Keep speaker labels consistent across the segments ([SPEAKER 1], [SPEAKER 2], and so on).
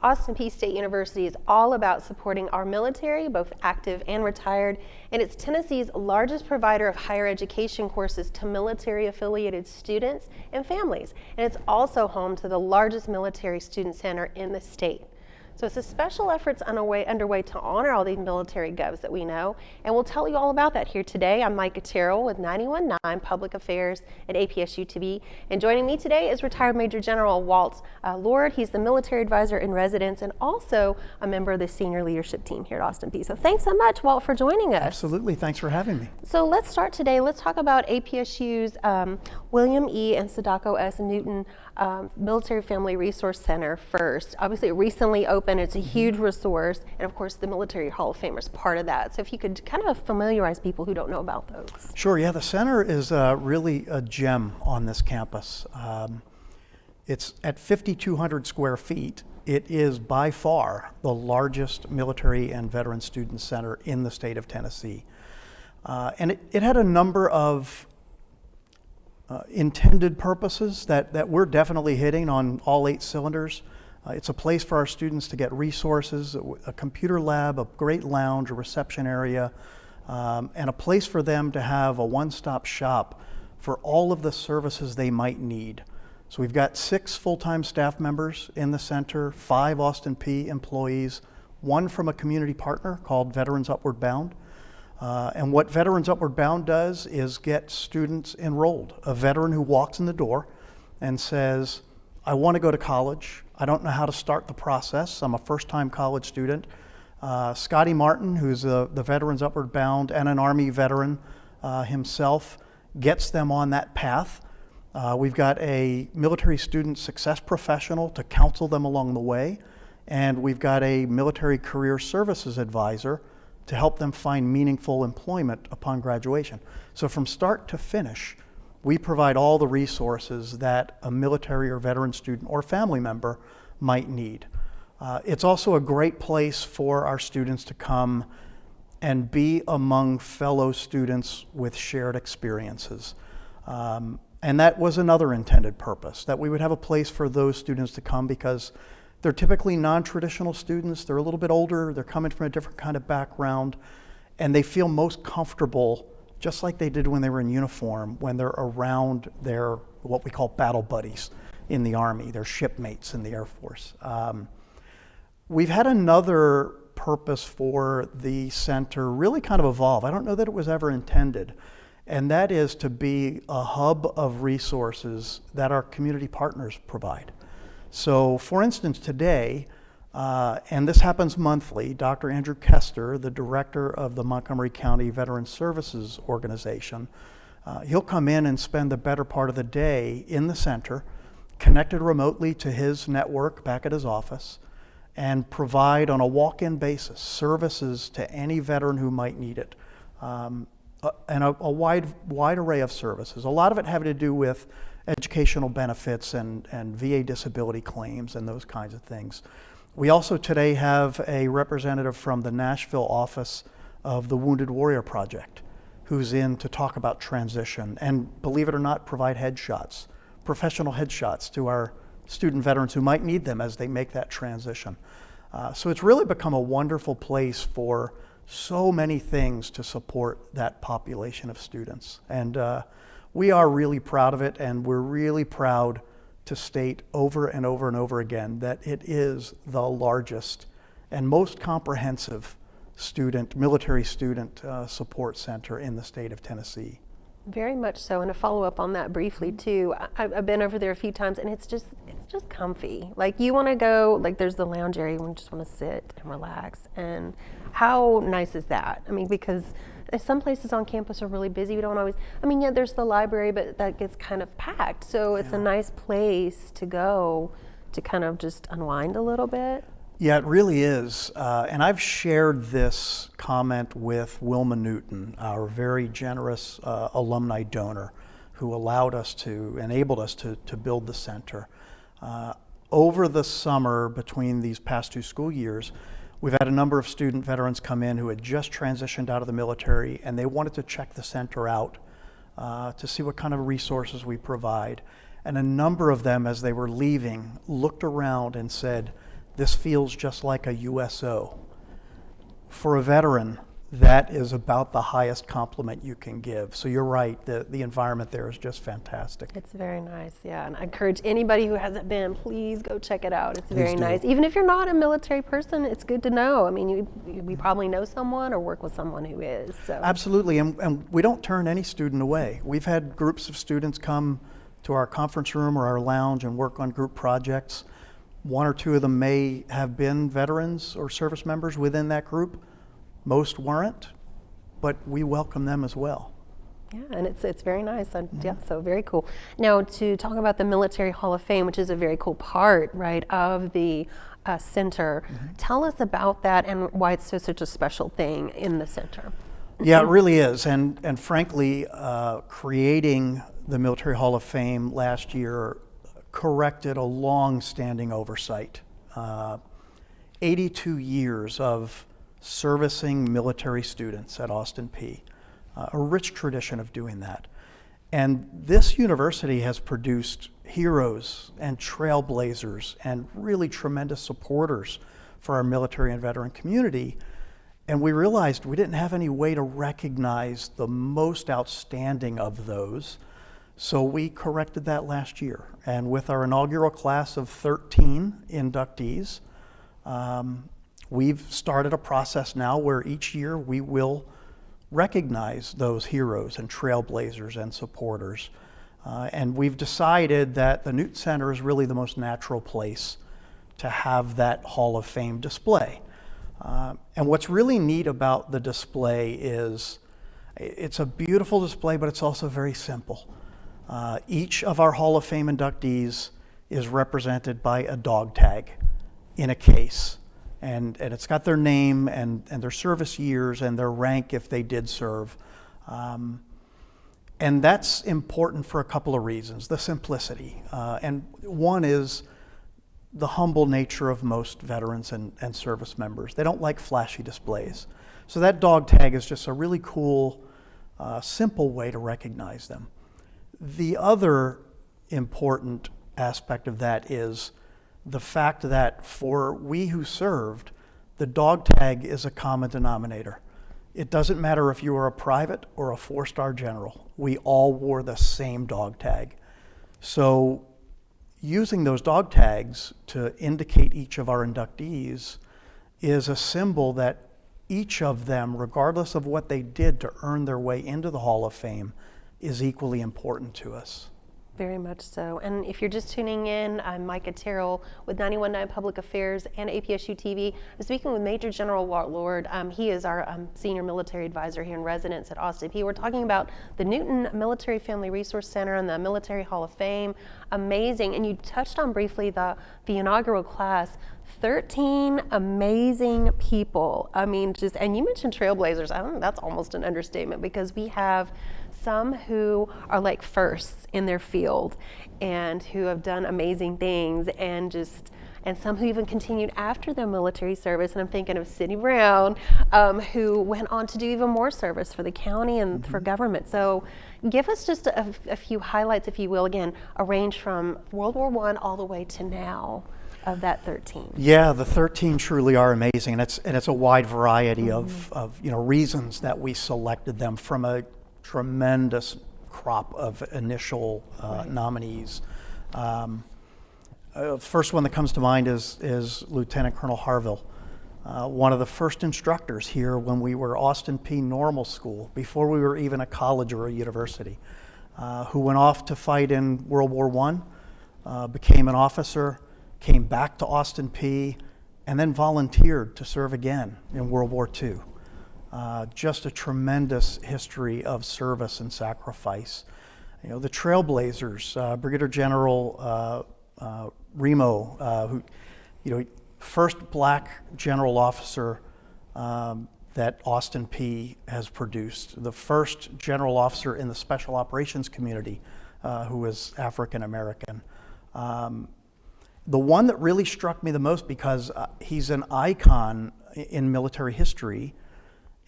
[SPEAKER 1] Austin Peay State University is all about supporting our military, both active and retired, and it's Tennessee's largest provider of higher education courses to military-affiliated students and families. And it's also home to the largest military student center in the state. So it's a special efforts underway to honor all these military govs that we know, and we'll tell you all about that here today. I'm Micah Terrell with 91.9 Public Affairs at APSU-TV, and joining me today is retired Major General Walt Lord. He's the military advisor in residence and also a member of the senior leadership team here at Austin Peay. So thanks so much, Walt, for joining us.
[SPEAKER 2] Absolutely, thanks for having me.
[SPEAKER 1] So let's start today. Let's talk about APSU's William E. and Sadako S. Newton Military Family Resource Center first. Obviously, it recently opened. It's a huge resource, and of course, the Military Hall of Fame is part of that. So if you could kind of familiarize people who don't know about those.
[SPEAKER 2] Sure, yeah, the center is really a gem on this campus. It's at 5,200 square feet. It is by far the largest military and veteran student center in the state of Tennessee. And it had a number of intended purposes that we're definitely hitting on all 8 cylinders. It's a place for our students to get resources, a computer lab, a great lounge, a reception area, and a place for them to have a one-stop shop for all of the services they might need. So we've got 6 full-time staff members in the center, 5 Austin Peay employees, 1 from a community partner called Veterans Upward Bound. And what Veterans Upward Bound does is get students enrolled. A veteran who walks in the door and says, I want to go to college. I don't know how to start the process. I'm a first-time college student. Scotty Martin, who's the Veterans Upward Bound and an Army veteran himself, gets them on that path. We've got a military student success professional to counsel them along the way, and we've got a military career services advisor to help them find meaningful employment upon graduation. So from start to finish, we provide all the resources that a military or veteran student or family member might need. It's also a great place for our students to come and be among fellow students with shared experiences. And that was another intended purpose, that we would have a place for those students to come because they're typically non-traditional students. They're a little bit older. They're coming from a different kind of background, and they feel most comfortable, just like they did when they were in uniform, when they're around their, what we call battle buddies in the Army, their shipmates in the Air Force. We've had another purpose for the center really kind of evolve. I don't know that it was ever intended, and that is to be a hub of resources that our community partners provide. So, for instance, today, and this happens monthly, Dr. Andrew Kester, the director of the Montgomery County Veterans Services Organization, he'll come in and spend the better part of the day in the center, connected remotely to his network back at his office, and provide on a walk-in basis services to any veteran who might need it, and a wide array of services. A lot of it having to do with educational benefits and VA disability claims and those kinds of things. We also today have a representative from the Nashville office of the Wounded Warrior Project who's in to talk about transition and, believe it or not, provide headshots, professional headshots to our student veterans who might need them as they make that transition. So it's really become a wonderful place for so many things to support that population of students. And we are really proud of it, and we're really proud to state over and over and over again that it is the largest and most comprehensive military student support center in the state of Tennessee.
[SPEAKER 1] Very much so, and to follow up on that briefly too, I've been over there a few times, and it's just comfy. Like, you want to go, like, there's the lounge area, you just want to sit and relax, and how nice is that? I mean, because some places on campus are really busy. We don't always, yeah, there's the library, but that gets kind of packed, so it's a nice place to go to kind of just unwind a little bit.
[SPEAKER 2] Yeah, it really is. And I've shared this comment with Wilma Newton, our very generous alumni donor, who enabled us to build the center. Over the summer, between these past 2 school years, we've had a number of student veterans come in who had just transitioned out of the military, and they wanted to check the center out to see what kind of resources we provide. And a number of them, as they were leaving, looked around and said, this feels just like a USO. For a veteran, that is about the highest compliment you can give. So you're right, the environment there is just fantastic.
[SPEAKER 1] It's very nice, yeah. And I encourage anybody who hasn't been, please go check it out. It's very
[SPEAKER 2] Please do.
[SPEAKER 1] nice. Even if you're not a military person, it's good to know. I mean, we probably know someone or work with someone who is. So.
[SPEAKER 2] Absolutely, and we don't turn any student away. We've had groups of students come to our conference room or our lounge and work on group projects. One or two of them may have been veterans or service members within that group. Most weren't, but we welcome them as well.
[SPEAKER 1] Yeah, and it's very nice. And yeah, so very cool. Now, to talk about the Military Hall of Fame, which is a very cool part, right, of the center. Tell us about that and why it's such a special thing in the center.
[SPEAKER 2] Yeah, it really is. And frankly, creating the Military Hall of Fame last year corrected a long-standing oversight. 82 years of servicing military students at Austin Peay, a rich tradition of doing that. And this university has produced heroes and trailblazers and really tremendous supporters for our military and veteran community. And we realized we didn't have any way to recognize the most outstanding of those. So we corrected that last year. And with our inaugural class of 13 inductees, we've started a process now where each year we will recognize those heroes and trailblazers and supporters. And we've decided that the Newton Center is really the most natural place to have that Hall of Fame display. And what's really neat about the display is it's a beautiful display, but it's also very simple. Each of our Hall of Fame inductees is represented by a dog tag in a case. And it's got their name and their service years and their rank if they did serve. And that's important for a couple of reasons. The simplicity. And one is the humble nature of most veterans and service members. They don't like flashy displays. So that dog tag is just a really cool, simple way to recognize them. The other important aspect of that is the fact that for we who served, the dog tag is a common denominator. It doesn't matter if you were a private or a four-star general. We all wore the same dog tag. So using those dog tags to indicate each of our inductees is a symbol that each of them, regardless of what they did to earn their way into the Hall of Fame, is equally important to us.
[SPEAKER 1] Very much so. And if you're just tuning in, I'm Micah Terrell with 91.9 Public Affairs and APSU-TV. I'm speaking with Major General Walt. He is our senior military advisor here in residence at Austin Peay. We're talking about the Newton Military Family Resource Center and the Military Hall of Fame. Amazing. And you touched on briefly the inaugural class. 13 amazing people. I mean, and you mentioned trailblazers. I don't know, that's almost an understatement because we have some who are like firsts in their field and who have done amazing things and some who even continued after their military service. And I'm thinking of Sidney Brown, who went on to do even more service for the county and for government. So give us just a few highlights, if you will, again, a range from World War I all the way to now of that 13.
[SPEAKER 2] Yeah, the 13 truly are amazing, and it's a wide variety of reasons that we selected them from a tremendous crop of initial nominees. First one that comes to mind is Lieutenant Colonel Harville, one of the first instructors here when we were Austin Peay Normal School, before we were even a college or a university, who went off to fight in World War I, became an officer, came back to Austin Peay, and then volunteered to serve again in World War II. Just a tremendous history of service and sacrifice. The trailblazers, Brigadier General Remo, who, first black general officer that Austin Peay has produced, the first general officer in the special operations community who was African American. The one that really struck me the most because he's an icon in military history.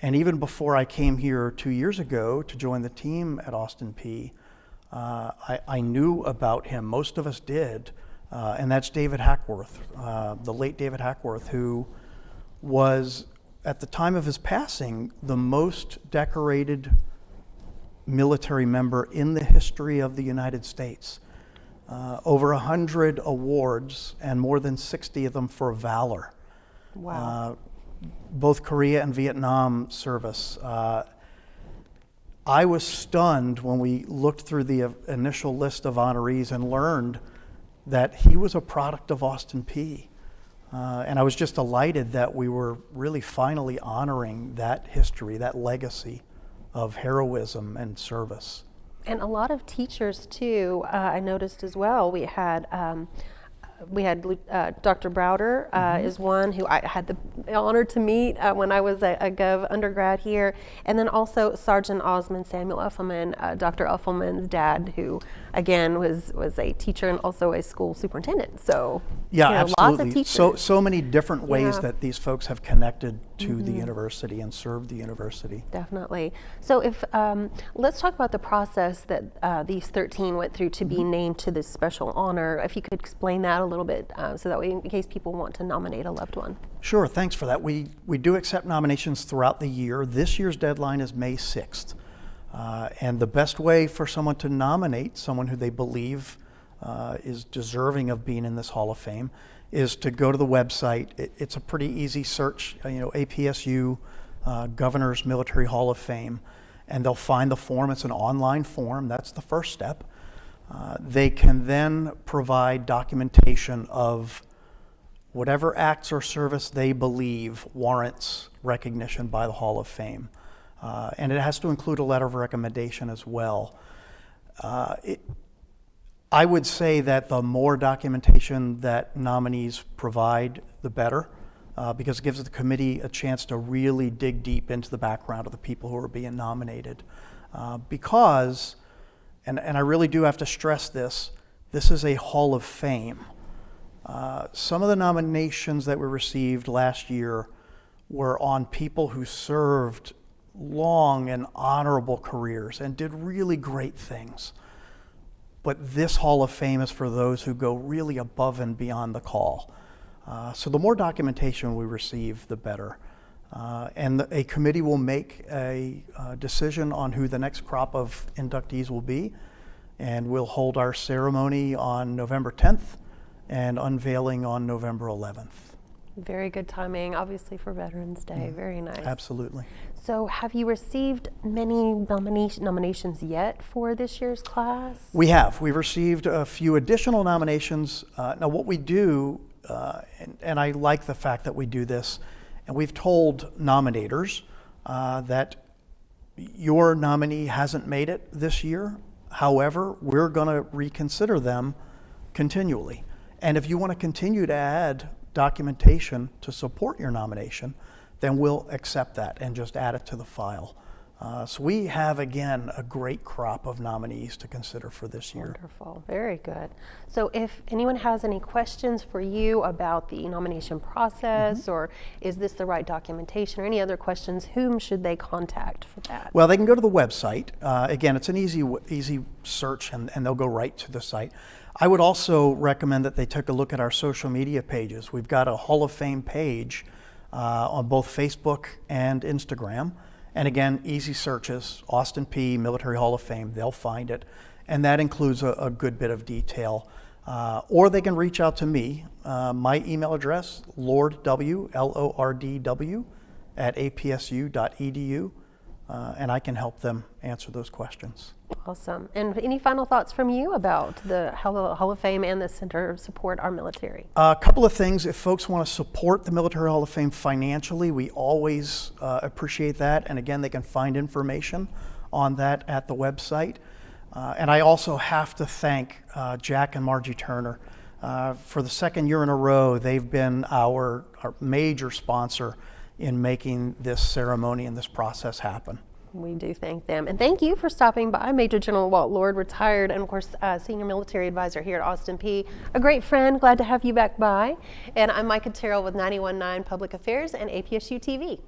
[SPEAKER 2] And even before I came here 2 years ago to join the team at Austin Peay, I knew about him. Most of us did and that's David Hackworth, the late David Hackworth, who was, at the time of his passing, the most decorated military member in the history of the United States. Over 100 awards and more than 60 of them for valor.
[SPEAKER 1] Wow.
[SPEAKER 2] Both Korea and Vietnam service. I was stunned when we looked through the initial list of honorees and learned that he was a product of Austin Peay. And I was just delighted that we were really finally honoring that history, that legacy of heroism and service.
[SPEAKER 1] And a lot of teachers too, I noticed as well. We had Dr. Browder is one who I had the honor to meet when I was a Gov undergrad here, and then also Sergeant Osmond Samuel Uffelman, Dr. Uffelman's dad, who again was a teacher and also a school superintendent. So
[SPEAKER 2] yeah, absolutely.
[SPEAKER 1] Lots of teachers.
[SPEAKER 2] So many different ways that these folks have connected to the university and served the university.
[SPEAKER 1] Definitely. So if let's talk about the process that these 13 went through to be named to this special honor. If you could explain that a little bit, so that way, in case people want to nominate a loved one.
[SPEAKER 2] Sure, thanks for that. We do accept nominations throughout the year. This year's deadline is May 6th. And the best way for someone to nominate someone who they believe is deserving of being in this Hall of Fame is to go to the website. It's a pretty easy search, APSU Governor's Military Hall of Fame, and they'll find the form. It's an online form. That's the first step. They can then provide documentation of whatever acts or service they believe warrants recognition by the Hall of Fame. And it has to include a letter of recommendation as well. I would say that the more documentation that nominees provide, the better, because it gives the committee a chance to really dig deep into the background of the people who are being nominated. Because, and I really do have to stress this is a Hall of Fame. Some of the nominations that we received last year were on people who served long and honorable careers and did really great things. But this Hall of Fame is for those who go really above and beyond the call. So the more documentation we receive, the better. And a committee will make a decision on who the next crop of inductees will be. And we'll hold our ceremony on November 10th and unveiling on November 11th.
[SPEAKER 1] Very good timing, obviously, for Veterans Day. Very nice.
[SPEAKER 2] Absolutely.
[SPEAKER 1] So have you received many nominations yet for this year's class?
[SPEAKER 2] We have. We've received a few additional nominations. Now what we do, and I like the fact that we do this, and we've told nominators that your nominee hasn't made it this year. However, we're going to reconsider them continually. And if you want to continue to add documentation to support your nomination, then we'll accept that and just add it to the file. So we have, again, a great crop of nominees to consider for this year.
[SPEAKER 1] Wonderful, very good. So if anyone has any questions for you about the nomination process, or is this the right documentation, or any other questions, whom should they contact for that?
[SPEAKER 2] Well, they can go to the website. Again, it's an easy search, and they'll go right to the site. I would also recommend that they take a look at our social media pages. We've got a Hall of Fame page on both Facebook and Instagram. And again, easy searches, Austin Peay Military Hall of Fame, they'll find it. And that includes a good bit of detail. Or they can reach out to me. My email address, lordw, Lordw, @apsu.edu. And I can help them answer those questions.
[SPEAKER 1] Awesome. And any final thoughts from you about the Hall of Fame and the Center Support Our Military?
[SPEAKER 2] A couple of things. If folks want to support the Military Hall of Fame financially, we always appreciate that. And again, they can find information on that at the website. And I also have to thank Jack and Margie Turner. For the second year in a row, they've been our major sponsor in making this ceremony and this process happen.
[SPEAKER 1] We do thank them. And thank you for stopping by. Major General Walt Lord, retired and of course Senior Military Advisor here at Austin Peay. A great friend, glad to have you back by. And I'm Micah Terrell with 91.9 Public Affairs and APSU-TV.